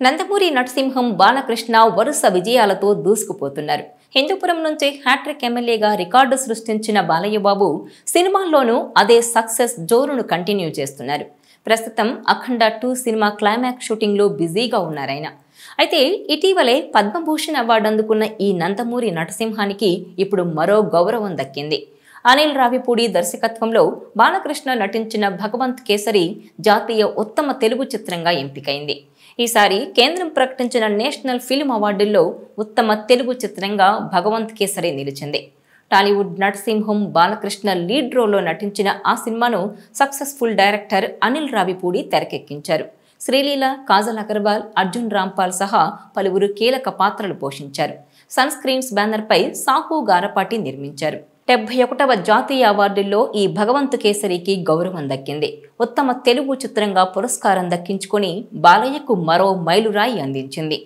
నందమూరి నరసింహం బాలకృష్ణ వరుస విజయాలతో దూసుకుపోతున్నారు. హిందూపురం నుంచి హ్యాట్రిక్ ఎమ్మెల్యేగా రికార్డు సృష్టించిన బాలయ్యబాబు సినిమాల్లోనూ అదే సక్సెస్ జోరును కంటిన్యూ చేస్తున్నారు. ప్రస్తుతం అఖండ 2 సినిమా క్లైమాక్స్ షూటింగ్లో బిజీగా ఉన్నారాయన. అయితే ఇటీవలే పద్మభూషణ్ అవార్డు అందుకున్న ఈ నందమూరి నరసింహానికి ఇప్పుడు మరో గౌరవం దక్కింది. అనిల్ రావిపూడి దర్శకత్వంలో బాలకృష్ణ నటించిన భగవంత్ కేసరి జాతీయ ఉత్తమ తెలుగు చిత్రంగా ఎంపికైంది. ఈసారి కేంద్రం ప్రకటించిన నేషనల్ ఫిల్మ్ అవార్డుల్లో ఉత్తమ తెలుగు చిత్రంగా భగవంత్ కేసరి నిలిచింది. టాలీవుడ్ నరసింహం బాలకృష్ణ లీడ్ రోల్లో నటించిన ఆ సినిమాను సక్సెస్ఫుల్ డైరెక్టర్ అనిల్ రావిపూడి తెరకెక్కించారు. శ్రీలీల, కాజల్ అగర్వాల్, అర్జున్ రాంపాల్ సహా పలువురు కీలక పాత్రలు పోషించారు. సన్ స్క్రీన్స్ బ్యానర్పై సాహు గారపాటి నిర్మించారు. 71వ జాతీయ అవార్డుల్లో ఈ భగవంత్ కేసరికి గౌరవం దక్కింది. ఉత్తమ తెలుగు చిత్రంగా పురస్కారం దక్కించుకొని బాలయ్యకు మరో మైలురాయి అందించింది.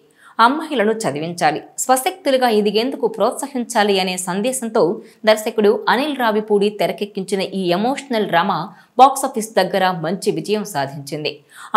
అమ్మాయిలను చదివించాలి, స్వశక్తులుగా ఎదిగేందుకు ప్రోత్సహించాలి అనే సందేశంతో దర్శకుడు అనిల్ రావిపూడి తెరకెక్కించిన ఈ ఎమోషనల్ డ్రామా బాక్సాఫీస్ దగ్గర మంచి విజయం సాధించింది.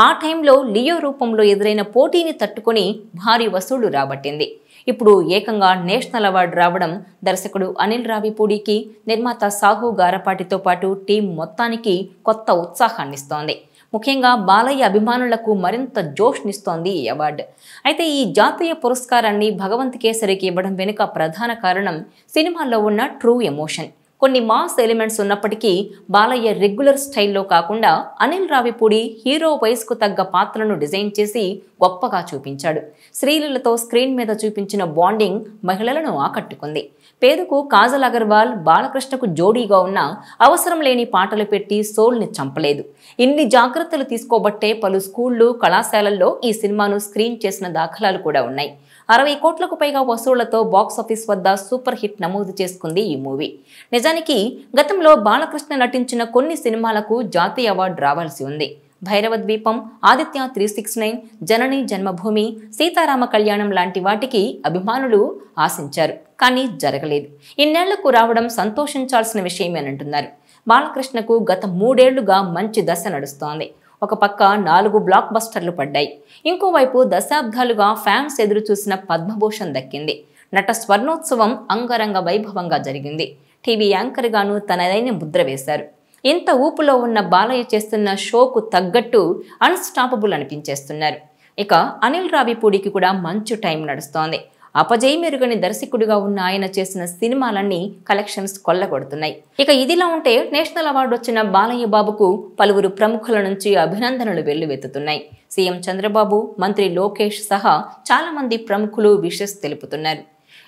ఆ టైంలో లియో రూపంలో ఎదురైన పోటీని తట్టుకొని భారీ వసూళ్లు రాబట్టింది. ఇప్పుడు ఏకంగా నేషనల్ అవార్డు రావడం దర్శకుడు అనిల్ రావిపూడికి, నిర్మాత సాహు గారపాటితో పాటు టీం మొత్తానికి కొత్త ఉత్సాహాన్నిస్తోంది. ముఖ్యంగా బాలయ్య అభిమానులకు మరింత జోష్నిస్తోంది ఈ అవార్డు. అయితే ఈ జాతీయ పురస్కారాన్ని భగవంత్ కేసరికి ఇవ్వడం వెనుక ప్రధాన కారణం సినిమాల్లో ఉన్న ట్రూ ఎమోషన్. కొన్ని మాస్ ఎలిమెంట్స్ ఉన్నప్పటికీ బాలయ్య రెగ్యులర్ స్టైల్లో కాకుండా అనిల్ రావిపూడి హీరో వయసుకు తగ్గ పాత్రను డిజైన్ చేసి గొప్పగా చూపించాడు. శ్రీలీలతో స్క్రీన్ మీద చూపించిన బాండింగ్ మహిళలను ఆకట్టుకుంది. పేరుకు కాజల్ అగర్వాల్ బాలకృష్ణకు జోడీగా ఉన్న అవసరం లేని పాటలు పెట్టి సోల్ని చంపలేదు. ఇన్ని జాగ్రత్తలు తీసుకోబట్టే పలు స్కూళ్లు, కళాశాలల్లో ఈ సినిమాను స్క్రీన్ చేసిన దాఖలాలు కూడా ఉన్నాయి. 60 కోట్లకు పైగా వసూళ్లతో బాక్సాఫీస్ వద్ద సూపర్ హిట్ నమోదు చేసుకుంది ఈ మూవీ. నిజానికి గతంలో బాలకృష్ణ నటించిన కొన్ని సినిమాలకు జాతీయ అవార్డు రావాల్సి ఉంది. భైరవ ద్వీపం, ఆదిత్య 369, జనని జన్మభూమి, సీతారామ కళ్యాణం లాంటి వాటికి అభిమానులు ఆశించారు. కానీ జరగలేదు. ఇన్నేళ్లకు రావడం సంతోషించాల్సిన విషయమేనంటున్నారు. బాలకృష్ణకు గత 3 ఏళ్లుగా మంచి దశ నడుస్తోంది. ఒక పక్క 4 బ్లాక్ బస్టర్లు పడ్డాయి. ఇంకోవైపు దశాబ్దాలుగా ఫ్యాన్స్ ఎదురు చూసిన పద్మభూషణ్ దక్కింది. నట స్వర్ణోత్సవం అంగరంగ వైభవంగా జరిగింది. టీవీ యాంకర్ గాను తనదైన ముద్ర వేశారు. ఇంత ఊపులో ఉన్న బాలయ్య చేస్తున్న షోకు తగ్గట్టు అన్స్టాపబుల్ అనిపించేస్తున్నారు. ఇక అనిల్ రావిపూడికి కూడా మంచి టైం నడుస్తోంది. అపజయ మెరుగని దర్శకుడిగా ఉన్న ఆయన చేసిన సినిమాలన్నీ కలెక్షన్స్ కొల్లగొడుతున్నాయి. ఇక ఇదిలా ఉంటే నేషనల్ అవార్డు వచ్చిన బాలయ్య బాబుకు పలువురు ప్రముఖుల నుంచి అభినందనలు వెల్లువెత్తుతున్నాయి. సీఎం చంద్రబాబు, మంత్రి లోకేష్ సహా చాలా మంది ప్రముఖులు విషెస్ తెలుపుతున్నారు.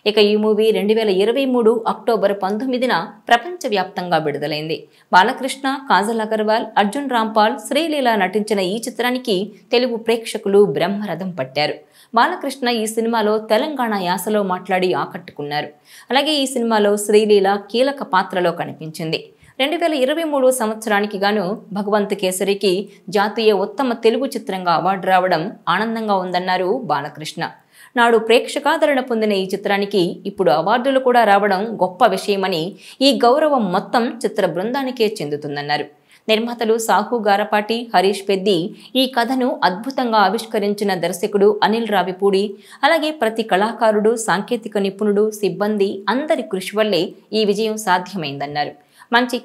ఇక ఈ మూవీ 2023 అక్టోబర్ 19న ప్రపంచవ్యాప్తంగా విడుదలైంది. బాలకృష్ణ, కాజల్ అగర్వాల్, అర్జున్ రాంపాల్, శ్రీలీల నటించిన ఈ చిత్రానికి తెలుగు ప్రేక్షకులు బ్రహ్మరథం పట్టారు. బాలకృష్ణ ఈ సినిమాలో తెలంగాణ యాసలో మాట్లాడి ఆకట్టుకున్నారు. అలాగే ఈ సినిమాలో శ్రీలీల కీలక పాత్రలో కనిపించింది. 2023 సంవత్సరానికి గాను భగవంత్ కేసరికి జాతీయ ఉత్తమ తెలుగు చిత్రంగా అవార్డు రావడం ఆనందంగా ఉందన్నారు బాలకృష్ణ. నాడు ప్రేక్షకాదరణ పొందిన ఈ చిత్రానికి ఇప్పుడు అవార్డులు కూడా రావడం గొప్ప విషయమని, ఈ గౌరవం మొత్తం చిత్ర బృందానికే చెందుతుందన్నారు. నిర్మాతలు సాహు గారపాటి, హరీష్ పెద్ది ఈ కథను అద్భుతంగా ఆవిష్కరించిన దర్శకుడు అనిల్ రావిపూడి, అలాగే ప్రతి కళాకారుడు, సాంకేతిక నిపుణుడు, సిబ్బంది అందరి కృషి వల్లే ఈ విజయం సాధ్యమైందన్నారు. మంచి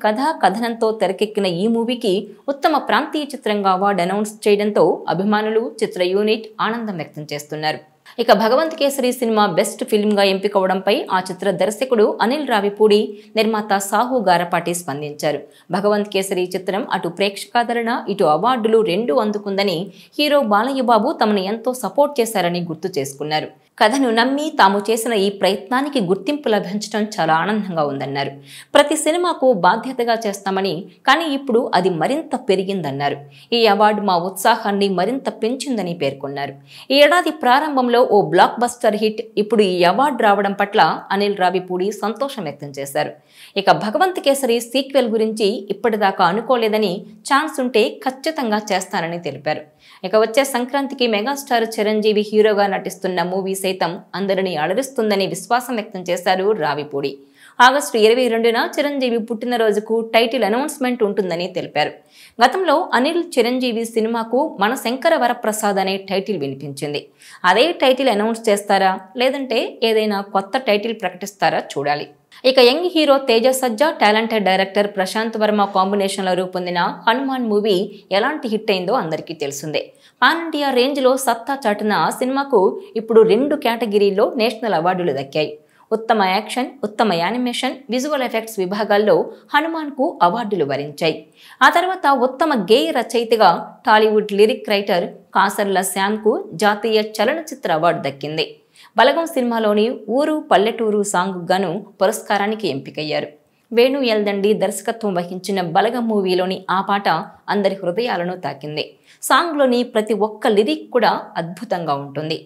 కథనంతో తెరకెక్కిన ఈ మూవీకి ఉత్తమ ప్రాంతీయ చిత్రంగా అవార్డు అనౌన్స్ చేయడంతో అభిమానులు, చిత్ర యూనిట్ ఆనందం వ్యక్తం చేస్తున్నారు. ఇక భగవంత్ కేసరి సినిమా బెస్ట్ ఫిల్మ్గా ఎంపికవడంపై ఆ చిత్ర దర్శకుడు అనిల్ రావిపూడి, నిర్మాత సాహు గారపాటి స్పందించారు. భగవంత్ కేసరి చిత్రం అటు ప్రేక్షకాదరణ, ఇటు అవార్డులు 2 అందుకుందని, హీరో బాలయ్య బాబు తమను ఎంతో సపోర్ట్ చేశారని గుర్తు చేసుకున్నారు. కథను నమ్మి తాము చేసిన ఈ ప్రయత్నానికి గుర్తింపు లభించడం చాలా ఆనందంగా ఉందన్నారు. ప్రతి సినిమాకు బాధ్యతగా చేస్తామని, కానీ ఇప్పుడు అది మరింత పెరిగిందన్నారు. ఈ అవార్డు మా ఉత్సాహాన్ని మరింత పెంచిందని పేర్కొన్నారు. ఈ ఏడాది ప్రారంభంలో ఓ బ్లాక్ బస్టర్ హిట్, ఇప్పుడు ఈ అవార్డు రావడం పట్ల అనిల్ రావిపూడి సంతోషం వ్యక్తం చేశారు. ఇక భగవంత్ కేసరి సీక్వెల్ గురించి ఇప్పటిదాకా అనుకోలేదని, ఛాన్స్ ఉంటే ఖచ్చితంగా చేస్తానని తెలిపారు. ఇక వచ్చే సంక్రాంతికి మెగాస్టార్ చిరంజీవి హీరోగా నటిస్తున్న మూవీ సైతం అందరినీ అలరిస్తుందని విశ్వాసం వ్యక్తం చేశారు రావిపూడి. ఆగస్టు 22న చిరంజీవి పుట్టినరోజుకు టైటిల్ అనౌన్స్మెంట్ ఉంటుందని తెలిపారు. గతంలో అనిల్ చిరంజీవి సినిమాకు మన శంకర వరప్రసాద్ అనే టైటిల్ వినిపించింది. అదే టైటిల్ అనౌన్స్ చేస్తారా లేదంటే ఏదైనా కొత్త టైటిల్ ప్రకటిస్తారా చూడాలి. ఇక యంగ్ హీరో తేజ సజ్జా, టాలెంటెడ్ డైరెక్టర్ ప్రశాంత్ వర్మ కాంబినేషన్లో రూపొందిన హనుమాన్ మూవీ ఎలాంటి హిట్ అయిందో అందరికీ తెలిసిందే. పాన్ ఇండియా రేంజ్లో సత్తా చాటున ఆ సినిమాకు ఇప్పుడు 2 కేటగిరీల్లో నేషనల్ అవార్డులు దక్కాయి. ఉత్తమ యాక్షన్, ఉత్తమ యానిమేషన్, విజువల్ ఎఫెక్ట్స్ విభాగాల్లో హనుమాన్కు అవార్డులు వరించాయి. ఆ తర్వాత ఉత్తమ గేయ రచయితగా టాలీవుడ్ లిరిక్ రైటర్ కాసర్ల శ్యామ్కు జాతీయ చలనచిత్ర అవార్డు దక్కింది. బలగం సినిమాలోని ఊరు పల్లెటూరు సాంగ్ గాను పురస్కారానికి ఎంపికయ్యారు. వేణు ఎల్దండి దర్శకత్వం వహించిన బలగం మూవీలోని ఆ పాట అందరి హృదయాలను తాకింది. సాంగ్లోని ప్రతి ఒక్క లిరిక్ కూడా అద్భుతంగా ఉంటుంది.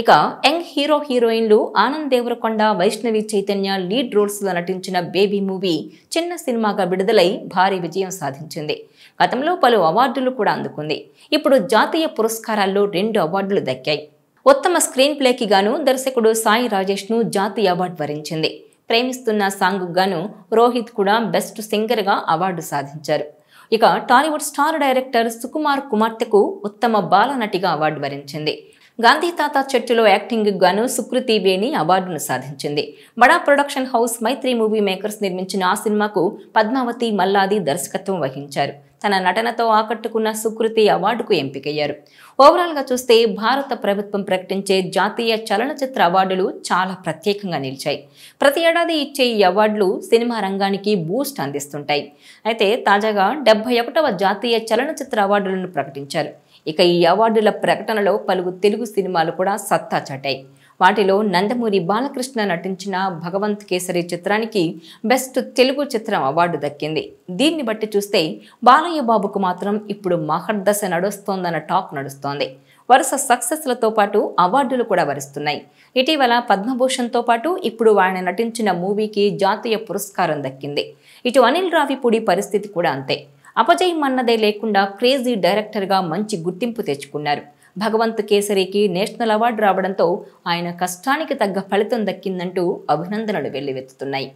ఇక యంగ్ హీరో హీరోయిన్లు ఆనంద్ దేవరకొండ, వైష్ణవి చైతన్య లీడ్ రోల్స్లో నటించిన బేబీ మూవీ చిన్న సినిమాగా విడుదలై భారీ విజయం సాధించింది. గతంలో పలు అవార్డులు కూడా అందుకుంది. ఇప్పుడు జాతీయ పురస్కారాల్లో 2 అవార్డులు దక్కాయి. ఉత్తమ స్క్రీన్ ప్లేకి గాను దర్శకుడు సాయి రాజేష్ను జాతీయ అవార్డు వరించింది. ప్రేమిస్తున్న సాంగ్ గాను రోహిత్ కూడా బెస్ట్ సింగర్గా అవార్డు సాధించారు. ఇక టాలీవుడ్ స్టార్ డైరెక్టర్ సుకుమార్ కుమార్తెకు ఉత్తమ బాల నటిగా అవార్డు వరించింది. గాంధీ తాత చెట్టులో యాక్టింగ్ గాను సుకృతి వేణి అవార్డును సాధించింది. బడా ప్రొడక్షన్ హౌస్ మైత్రి మూవీ మేకర్స్ నిర్మించిన ఆ సినిమాకు పద్మావతి మల్లాది దర్శకత్వం వహించారు. తన నటనతో ఆకట్టుకున్న సుకృతి అవార్డుకు ఎంపికయ్యారు. ఓవరాల్గా చూస్తే భారత ప్రభుత్వం ప్రకటించే జాతీయ చలనచిత్ర అవార్డులు చాలా ప్రత్యేకంగా నిలిచాయి. ప్రతి ఏడాది ఇచ్చే ఈ అవార్డులు సినిమా రంగానికి బూస్ట్ అందిస్తుంటాయి. అయితే తాజాగా 71వ జాతీయ చలనచిత్ర అవార్డులను ప్రకటించారు. ఇక ఈ అవార్డుల ప్రకటనలో పలువురు తెలుగు సినిమాలు కూడా సత్తా చాటాయి. వాటిలో నందమూరి బాలకృష్ణ నటించిన భగవంత్ కేసరి చిత్రానికి బెస్ట్ తెలుగు చిత్రం అవార్డు దక్కింది. దీన్ని బట్టి చూస్తే బాలయ్య బాబుకు మాత్రం ఇప్పుడు మహర్దశ నడుస్తోందన్న టాక్ నడుస్తోంది. వరుస సక్సెస్లతో పాటు అవార్డులు కూడా వరిస్తున్నాయి. ఇటీవల పద్మభూషణ్తో పాటు ఇప్పుడు ఆయన నటించిన మూవీకి జాతీయ పురస్కారం దక్కింది. ఇటు అనిల్ రావిపూడి పరిస్థితి కూడా అంతే. అపజయం అన్నదే లేకుండా క్రేజీ డైరెక్టర్గా మంచి గుర్తింపు తెచ్చుకున్నారు. భగవంత్ కేసరికి నేషనల్ అవార్డు రావడంతో ఆయన కష్టానికి తగ్గ ఫలితం దక్కిందంటూ అభినందనలు వెల్లువెత్తుతున్నాయి.